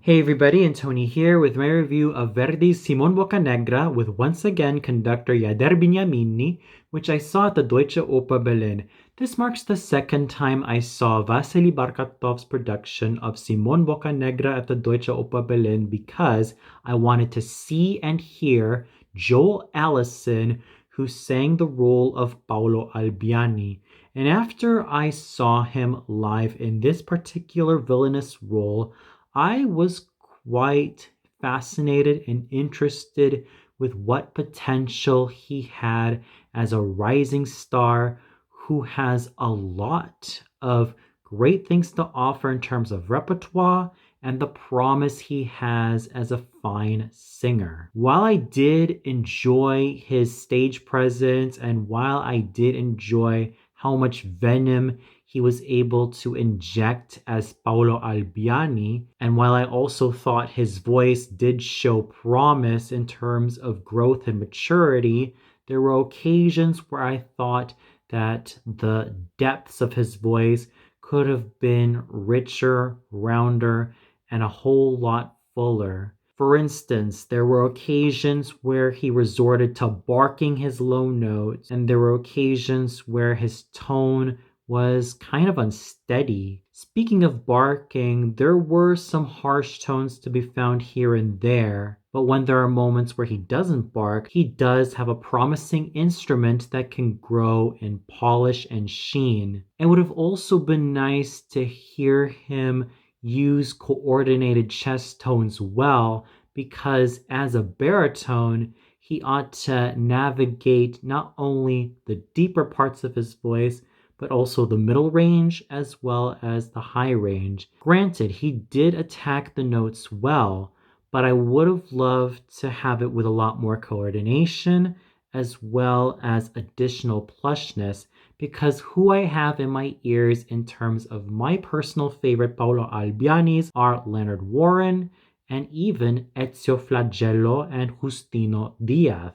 Hey everybody, and Tony here with my review of Verdi's Simon Boccanegra with once again conductor Jader Beniamini, which I saw at the Deutsche Oper Berlin. This marks the second time I saw Vasily Barkatov's production of Simon Boccanegra at the Deutsche Oper Berlin because I wanted to see and hear Joel Allison, who sang the role of Paolo Albiani. And after I saw him live in this particular villainous role, I was quite fascinated and interested with what potential he had as a rising star who has a lot of great things to offer in terms of repertoire and the promise he has as a fine singer. While I did enjoy his stage presence and while I did enjoy how much venom he was able to inject as Paolo Albiani, and while I also thought his voice did show promise in terms of growth and maturity, there were occasions where I thought that the depths of his voice could have been richer, rounder, and a whole lot fuller. For instance, there were occasions where he resorted to barking his low notes, and there were occasions where his tone was kind of unsteady. Speaking of barking, there were some harsh tones to be found here and there, but when there are moments where he doesn't bark, he does have a promising instrument that can grow in polish and sheen. It would have also been nice to hear him use coordinated chest tones well, because as a baritone, he ought to navigate not only the deeper parts of his voice, but also the middle range as well as the high range. Granted, he did attack the notes well, but I would have loved to have it with a lot more coordination as well as additional plushness, because who I have in my ears in terms of my personal favorite Paolo Albianis are Leonard Warren and even Ezio Flagello and Justino Diaz.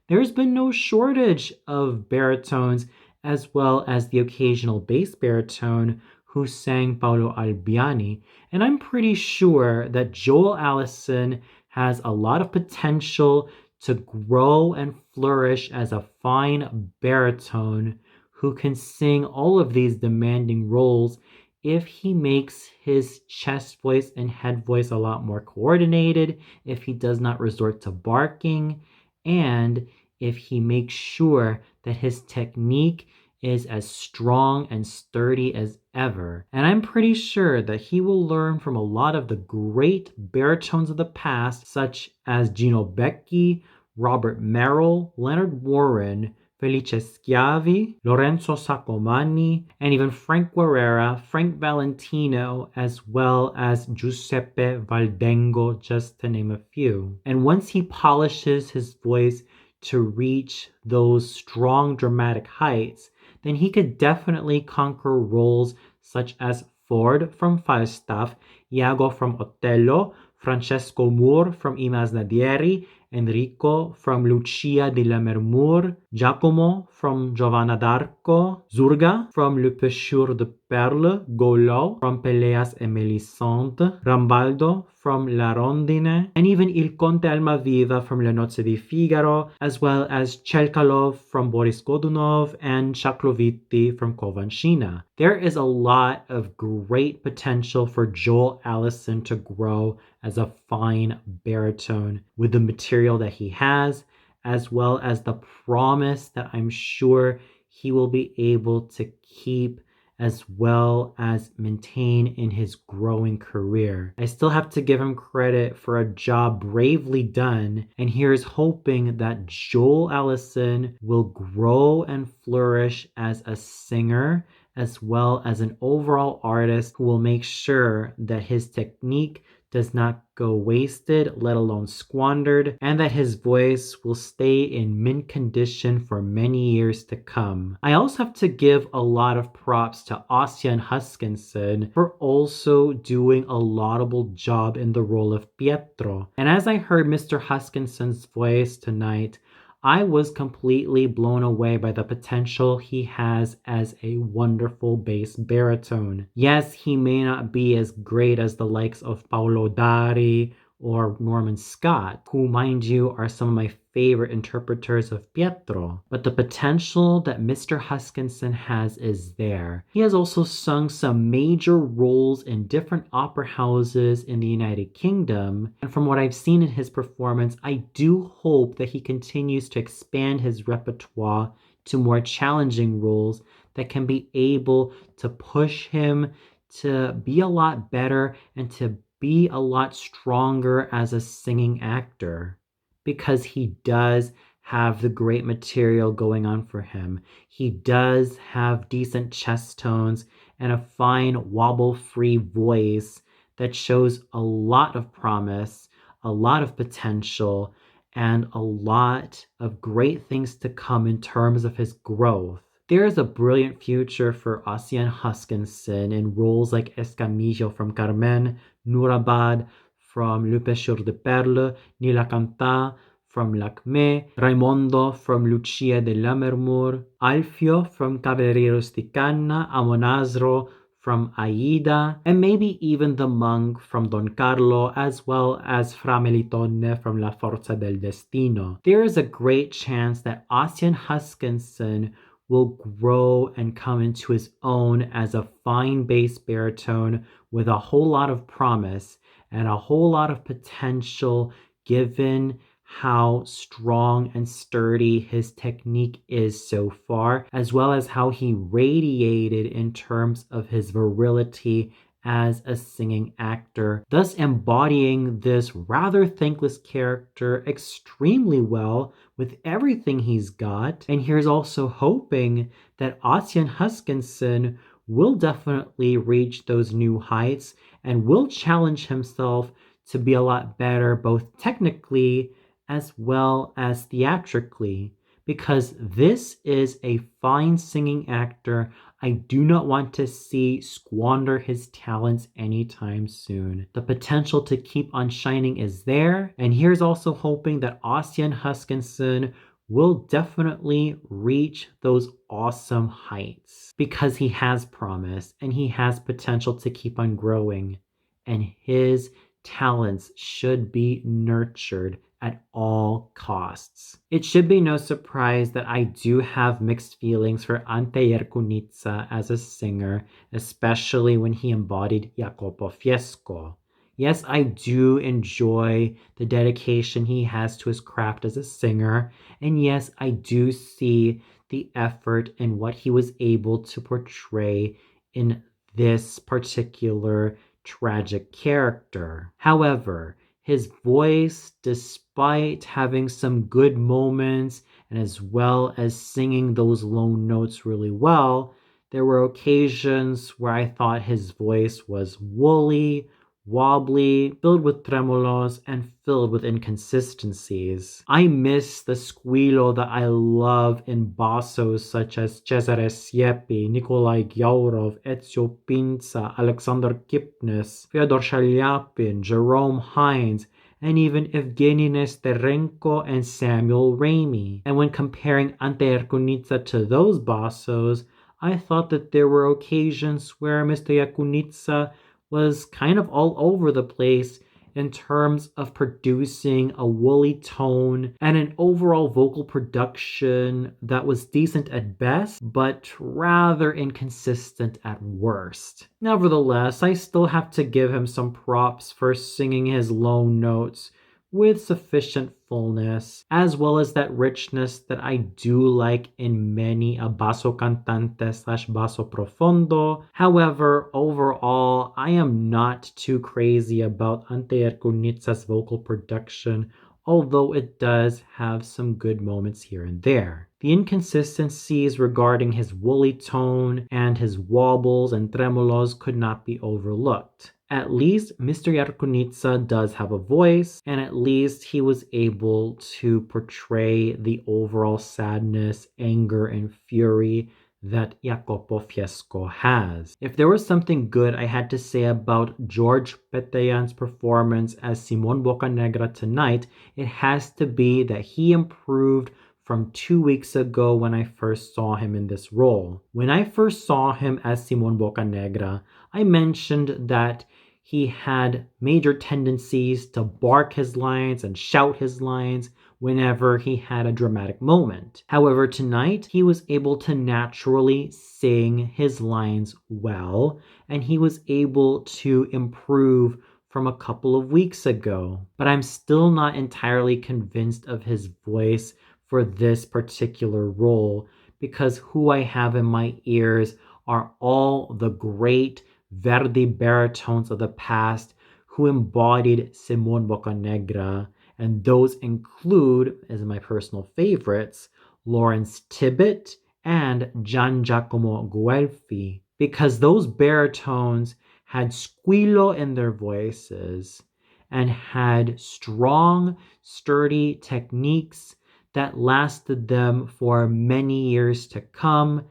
There's been no shortage of baritones as well as the occasional bass baritone who sang Paolo Albiani, and I'm pretty sure that Joel Allison has a lot of potential to grow and flourish as a fine baritone who can sing all of these demanding roles if he makes his chest voice and head voice a lot more coordinated, if he does not resort to barking, and if he makes sure that his technique is as strong and sturdy as ever. And I'm pretty sure that he will learn from a lot of the great baritones of the past, such as Gino Becchi, Robert Merrill, Leonard Warren, Felice Schiavi, Lorenzo Sacomani, and even Frank Guerrera, Frank Valentino, as well as Giuseppe Valdengo, just to name a few. And once he polishes his voice to reach those strong dramatic heights, then he could definitely conquer roles such as Ford from Falstaff, Iago from Otello, Francesco Moore from I Masnadieri, Enrico from Lucia di Lammermoor, Giacomo from Giovanna d'Arco, Zurga from Le Pêcheur de Perles, Golo from Peleas et Mélisande, Rambaldo from La Rondine, and even Il Conte Almaviva from Le Nozze di Figaro, as well as Chelkalov from Boris Godunov and Shakloviti from Kovanshina. There is a lot of great potential for Joel Allison to grow as a fine baritone with the material that he has, as well as the promise that I'm sure he will be able to keep as well as maintain in his growing career. I still have to give him credit for a job bravely done, and here's hoping that Joel Allison will grow and flourish as a singer as well as an overall artist who will make sure that his technique does not go wasted, let alone squandered, and that his voice will stay in mint condition for many years to come. I also have to give a lot of props to Ossian Huskinson for also doing a laudable job in the role of Pietro. And as I heard Mr. Huskinson's voice tonight, I was completely blown away by the potential he has as a wonderful bass baritone. Yes, he may not be as great as the likes of Paolo Dari or Norman Scott, who, mind you, are some of my favorite interpreters of Pietro. But the potential that Mr. Huskinson has is there. He has also sung some major roles in different opera houses in the United Kingdom, and from what I've seen in his performance, I do hope that he continues to expand his repertoire to more challenging roles that can be able to push him to be a lot better and to be a lot stronger as a singing actor, because he does have the great material going on for him. He does have decent chest tones and a fine wobble-free voice that shows a lot of promise, a lot of potential, and a lot of great things to come in terms of his growth. There is a brilliant future for Ossian Huskinson in roles like Escamillo from Carmen, Nurabad from Le Pêcheur de Perles, Nila Canta from Lacme, Raimondo from Lucia de Lammermoor, Alfio from Caballeros di Canna, Amonasro from Aida, and maybe even the monk from Don Carlo, as well as Fra Melitone from La Forza del Destino. There is a great chance that Ossian Huskinson will grow and come into his own as a fine bass baritone with a whole lot of promise and a whole lot of potential, given how strong and sturdy his technique is so far, as well as how he radiated in terms of his virility as a singing actor, thus embodying this rather thankless character extremely well with everything he's got. And here's also hoping that Ossian Huskinson will definitely reach those new heights and will challenge himself to be a lot better, both technically as well as theatrically, because this is a fine singing actor I do not want to see squander his talents anytime soon. The potential to keep on shining is there, and here's also hoping that Ossian Huskinson will definitely reach those awesome heights, because he has promise and he has potential to keep on growing, and his talents should be nurtured at all costs. It should be no surprise that I do have mixed feelings for Ante Yerkunitsa as a singer, especially when he embodied Jacopo Fiesco. Yes, I do enjoy the dedication he has to his craft as a singer, and yes, I do see the effort in what he was able to portray in this particular tragic character. However, his voice, despite having some good moments and as well as singing those low notes really well, there were occasions where I thought his voice was woolly, wobbly, filled with tremolos, and filled with inconsistencies. I miss the squillo that I love in bassos such as Cesare Siepi, Nikolai Gyaurov, Ezio Pinza, Alexander Kipnis, Fyodor Shalyapin, Jerome Hines, and even Evgeny Nesterenko and Samuel Ramey. And when comparing Ante Yerkunitsa to those bassos, I thought that there were occasions where Mr. Yerkunitsa was kind of all over the place in terms of producing a woolly tone and an overall vocal production that was decent at best, but rather inconsistent at worst. Nevertheless, I still have to give him some props for singing his low notes with sufficient fullness, as well as that richness that I do like in many a basso cantante slash basso profondo. However, overall, I am not too crazy about Ante Yerkunitsa's vocal production, although it does have some good moments here and there. The inconsistencies regarding his woolly tone and his wobbles and tremolos could not be overlooked. At least Mr. Yerkunitsa does have a voice, and at least he was able to portray the overall sadness, anger, and fury that Jacopo Fiesco has. If there was something good I had to say about George Peteyan's performance as Simon Boccanegra tonight, it has to be that he improved from 2 weeks ago when I first saw him in this role. When I first saw him as Simon Boccanegra, I mentioned that he had major tendencies to bark his lines and shout his lines whenever he had a dramatic moment. However, tonight he was able to naturally sing his lines well, and he was able to improve from a couple of weeks ago. But I'm still not entirely convinced of his voice for this particular role, because who I have in my ears are all the great Verdi baritones of the past who embodied Simon Boccanegra, and those include, as my personal favorites, Lawrence Tibbett and Gian Giacomo Guelfi, because those baritones had squillo in their voices and had strong, sturdy techniques that lasted them for many years to come,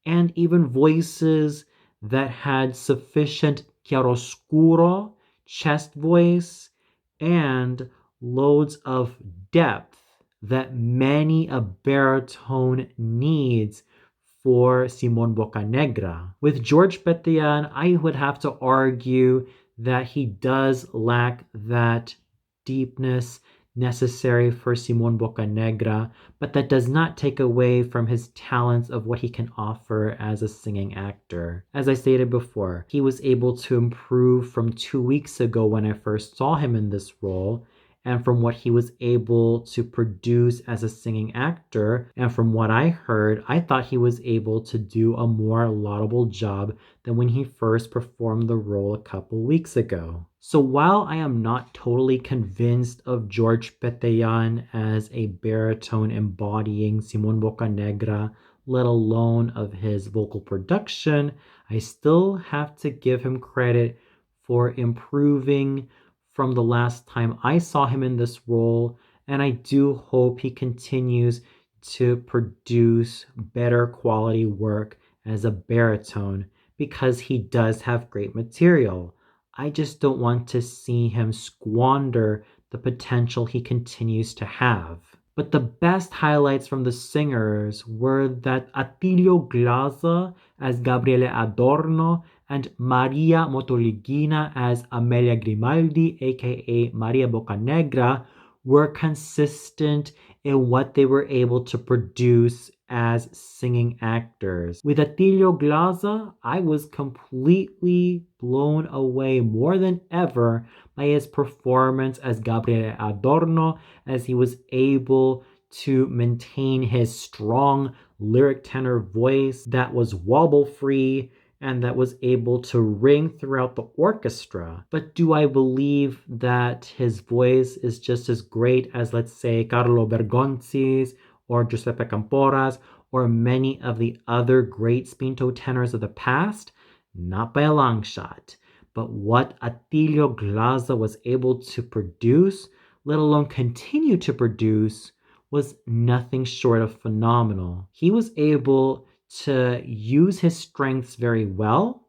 and even voices that had sufficient chiaroscuro, chest voice, and loads of depth that many a baritone needs for Simon Boccanegra. With George Petian, I would have to argue that he does lack that deepness necessary for Simon Boccanegra, but that does not take away from his talents of what he can offer as a singing actor. As I stated before, he was able to improve from 2 weeks ago when I first saw him in this role, and from what he was able to produce as a singing actor, and from what I heard, I thought he was able to do a more laudable job than when he first performed the role a couple weeks ago. So while I am not totally convinced of George Petian as a baritone embodying Simon Boccanegra, let alone of his vocal production, I still have to give him credit for improving from the last time I saw him in this role, and I do hope he continues to produce better quality work as a baritone, because he does have great material. I just don't want to see him squander the potential he continues to have. But the best highlights from the singers were that Attilio Glaza as Gabriele Adorno and Maria Motoligina as Amelia Grimaldi, aka Maria Boccanegra, were consistent in what they were able to produce as singing actors. With Attilio Glaza, I was completely blown away more than ever by his performance as Gabriele Adorno, as he was able to maintain his strong lyric tenor voice that was wobble-free and that was able to ring throughout the orchestra. But do I believe that his voice is just as great as, let's say, Carlo Bergonzi's or Giuseppe Campora's or many of the other great spinto tenors of the past? Not by a long shot. But what Attilio Glaza was able to produce, let alone continue to produce, was nothing short of phenomenal. He was able to use his strengths very well,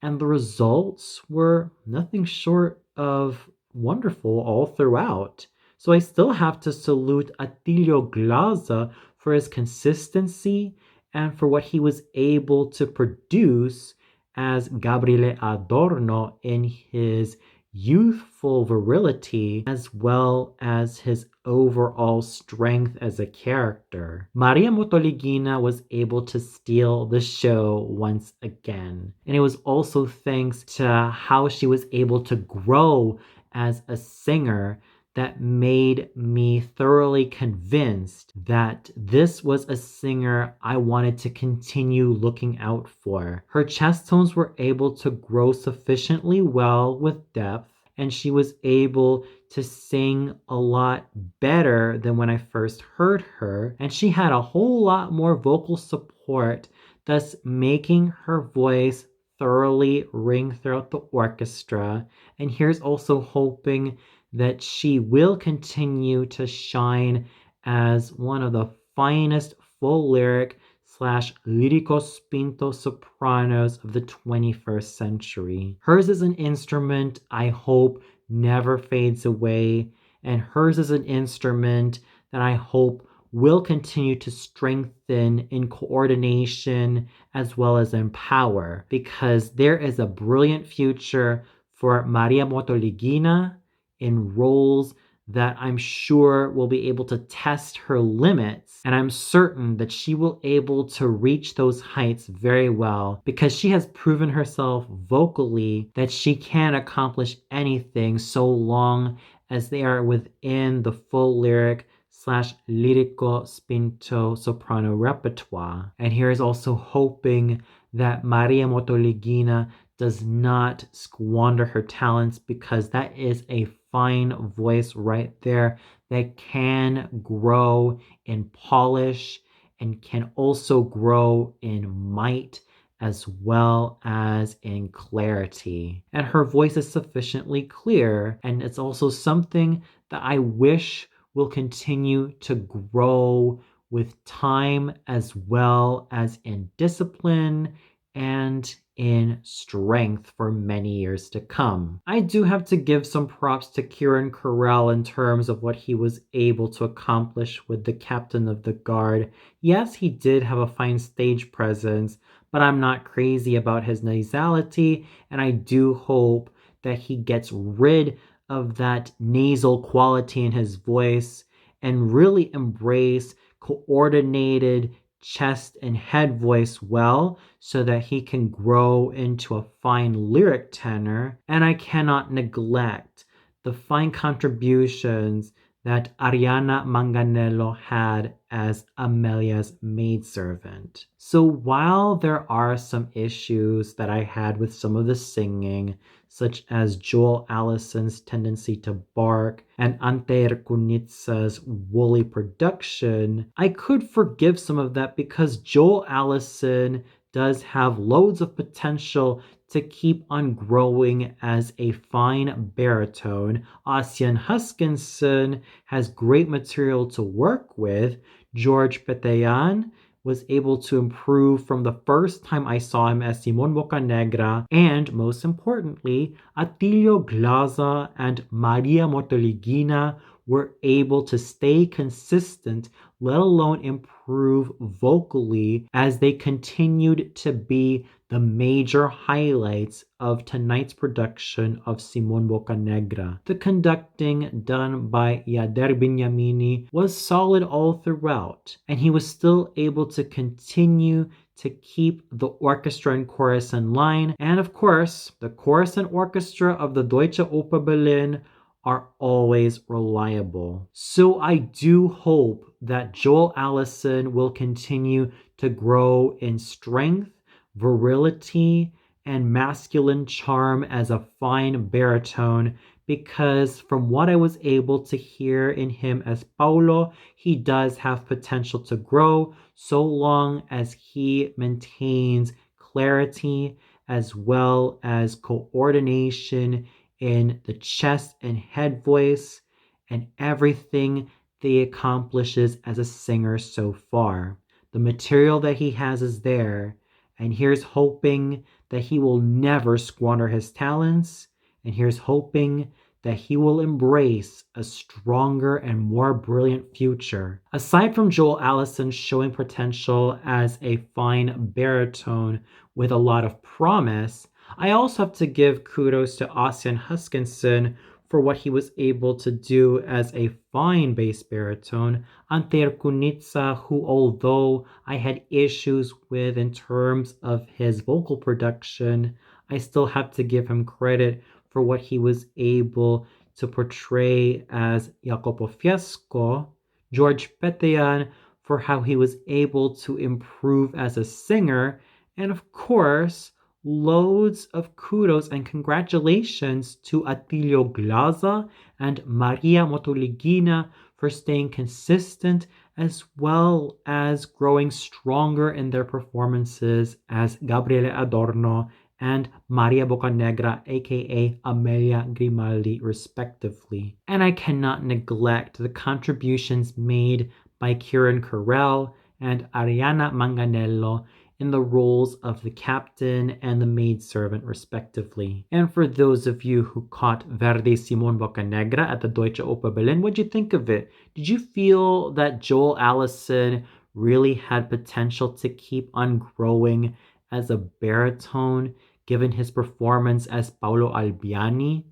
and the results were nothing short of wonderful all throughout. So I still have to salute Attilio Glaza for his consistency and for what he was able to produce as Gabriele Adorno in his youthful virility as well as his overall strength as a character. Maria Motoligina was able to steal the show once again, and it was also thanks to how she was able to grow as a singer that made me thoroughly convinced that this was a singer I wanted to continue looking out for. Her chest tones were able to grow sufficiently well with depth, and she was able to sing a lot better than when I first heard her, and she had a whole lot more vocal support, thus making her voice thoroughly ring throughout the orchestra. And here's also hoping that she will continue to shine as one of the finest full lyric / lyrico spinto sopranos of the 21st century. Hers is an instrument I hope never fades away, and hers is an instrument that I hope will continue to strengthen in coordination as well as in power, because there is a brilliant future for Maria Motoligina in roles that I'm sure will be able to test her limits. And I'm certain that she will be able to reach those heights very well, because she has proven herself vocally that she can accomplish anything so long as they are within the full lyric / lirico spinto soprano repertoire. And here is also hoping that Maria Motoligina does not squander her talents, because that is a fine voice right there that can grow in polish and can also grow in might as well as in clarity. And her voice is sufficiently clear, and it's also something that I wish will continue to grow with time as well as in discipline and in strength for many years to come. I do have to give some props to Kieran Carell in terms of what he was able to accomplish with the Captain of the Guard. Yes, he did have a fine stage presence, but I'm not crazy about his nasality, and I do hope that he gets rid of that nasal quality in his voice and really embrace coordinated chest and head voice well, so that he can grow into a fine lyric tenor. And I cannot neglect the fine contributions that Ariana Manganello had as Amelia's maidservant. So while there are some issues that I had with some of the singing, such as Joel Allison's tendency to bark and Ante Erkunitsa's woolly production, I could forgive some of that, because Joel Allison does have loads of potential to keep on growing as a fine baritone. Ossian Huskinson has great material to work with. George Peteyan was able to improve from the first time I saw him as Simon Boccanegra, and most importantly, Attilio Glaza and Maria Motoligina were able to stay consistent, let alone improve vocally, as they continued to be the major highlights of tonight's production of Simon Boccanegra. The conducting done by Yader Bignamini was solid all throughout, and he was still able to continue to keep the orchestra and chorus in line. And of course, the chorus and orchestra of the Deutsche Oper Berlin are always reliable. So I do hope that Joel Allison will continue to grow in strength, virility, and masculine charm as a fine baritone, because from what I was able to hear in him as Paolo, he does have potential to grow, so long as he maintains clarity as well as coordination in the chest and head voice and everything that he accomplishes as a singer so far. The material that he has is there, and here's hoping that he will never squander his talents, and here's hoping that he will embrace a stronger and more brilliant future. Aside from Joel Allison showing potential as a fine baritone with a lot of promise, I also have to give kudos to Ossian Huskinson for what he was able to do as a fine bass baritone. Ante Erkunitsa, who although I had issues with in terms of his vocal production, I still have to give him credit for what he was able to portray as Jacopo Fiesco. George Peteyan for how he was able to improve as a singer, and of course, loads of kudos and congratulations to Attilio Glaza and Maria Motoligina for staying consistent as well as growing stronger in their performances as Gabriele Adorno and Maria Boccanegra, aka Amelia Grimaldi, respectively. And I cannot neglect the contributions made by Kieran Carell and Ariana Manganello in the roles of the captain and the maidservant, respectively. And for those of you who caught Verdi's Simon Boccanegra at the Deutsche Oper Berlin, what'd you think of it? Did you feel that Joel Allison really had potential to keep on growing as a baritone, given his performance as Paolo Albiani?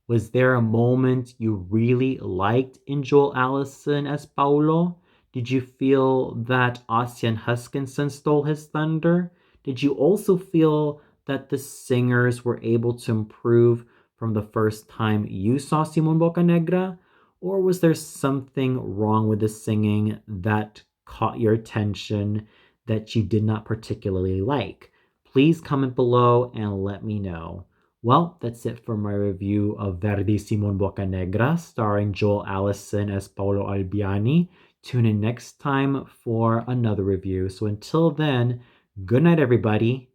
Was there a moment you really liked in Joel Allison as Paolo? Did you feel that Ossian Huskinson stole his thunder? Did you also feel that the singers were able to improve from the first time you saw Simon Boccanegra? Or was there something wrong with the singing that caught your attention that you did not particularly like? Please comment below and let me know. Well, that's it for my review of Verdi Simon Boccanegra, starring Joel Allison as Paolo Albiani. Tune in next time for another review. So until then, good night, everybody.